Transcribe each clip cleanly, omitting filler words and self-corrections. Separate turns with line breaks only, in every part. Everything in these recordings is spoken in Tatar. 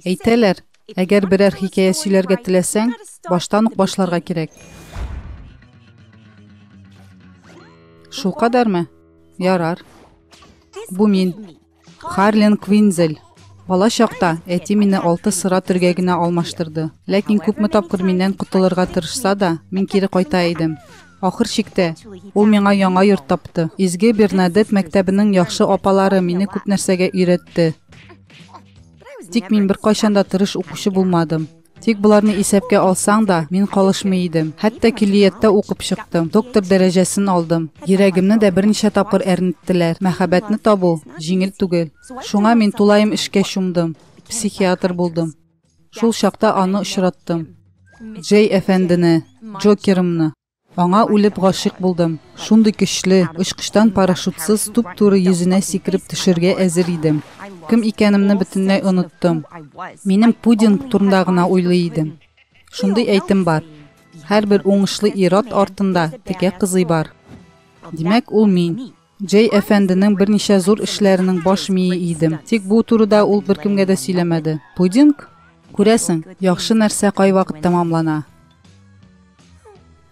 Әйтәләр, әгәр берәр хикәя сөйләргә теләсәң, баштан ук башларга кирәк. Шул кадәрме? Ярар. Бу мин, Харлин Квинзель. Бала чакта әти мине 6 сыра төргәгенә алмаштырды. Ләкин күпме тапкыр миннән котылырга тырышса да, мин кире кайта идем. Ахыр чиктә, ул миңа яңа йорт тапты. Изге Бернадет мәктәбенең яхшы апалары мине күп нәрсәгә өйрәтте. Тик мин бер кайчанда тырыш укучы булмадым. Тик буларны исәпкә алсаң да, мин калышмый идем. Хәтта киллияттә укып чыктым. Доктор дәрәҗәсен алдым. Йөрәгемне дә берничә тапкыр әрнеттеләр. Мәхәббәтне табу җиңел түгел. Шуңа мин тулаем эшкә чумдым. Психиатр булдым. Шул чакта аны очраттым. Джей әфәндене, Джокерымны. Аңа үлеп гашыйк булдым. Шундый көчле, очкыштан парашютсыз туп-туры йөзенә сикереп төшәргә әзер идем. Кем икәнемне бөтенләй оныттым. Минем пудинг турында гына уйлый идем. Шундый әйтем бар. Һәрбер уңышлы ират артында текә кызый бар. Димәк, ул мин. Джей әфәнденең берничә зур эшләренең баш мие идем. Тик бу турыда ул беркемгә дә сөйләмәде. Пудинг? Күрәсең, яхшы нәрсә кайвакыт тәмамлана.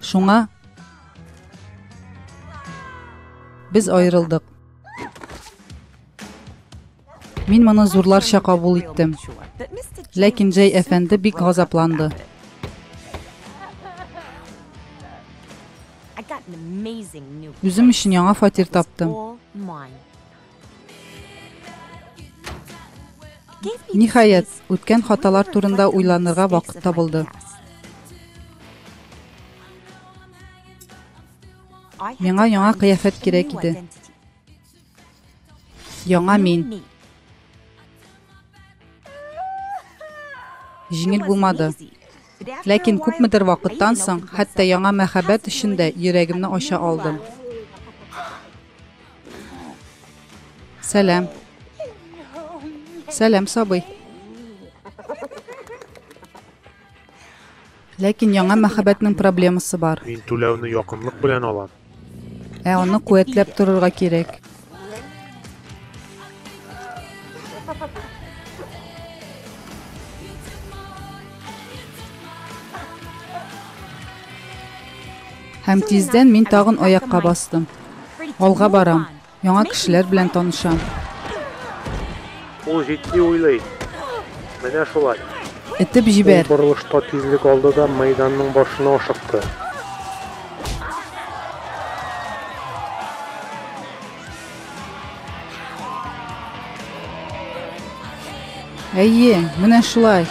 Шуңа без аерылдык. Мин моны зурларча кабул иттем. Ләкин Джей әфәнде бик газапланды. Үзем өчен яңа фатир таптым. Ниһаять, үткән хаталар турында уйланырга вакыт табылды. Миңа яңа кыяфәт кирәк иде. Яңа мин. Җиңел булмады. Ләкин күпмедер вакыттан соң, хәтта яңа мәхәббәт өчен дә йөрәгемне ача алдым. Сәлам. Сәлам, сабый. Ләкин яңа мәхәббәтнең проблемасы бар.
Мин түләүне якынлык белән алам.
Аны куәтләп торырга кирәк. Һәм тиздән мин тагын аякка бастым. Алга барам. Яңа кешеләр белән танышам.
Ул җитди уйлый. Менә шулай.
Этеп җибәр.
Борылышта тизлек алды да мәйданның башына ашыкты.
Әйе, менә шулай.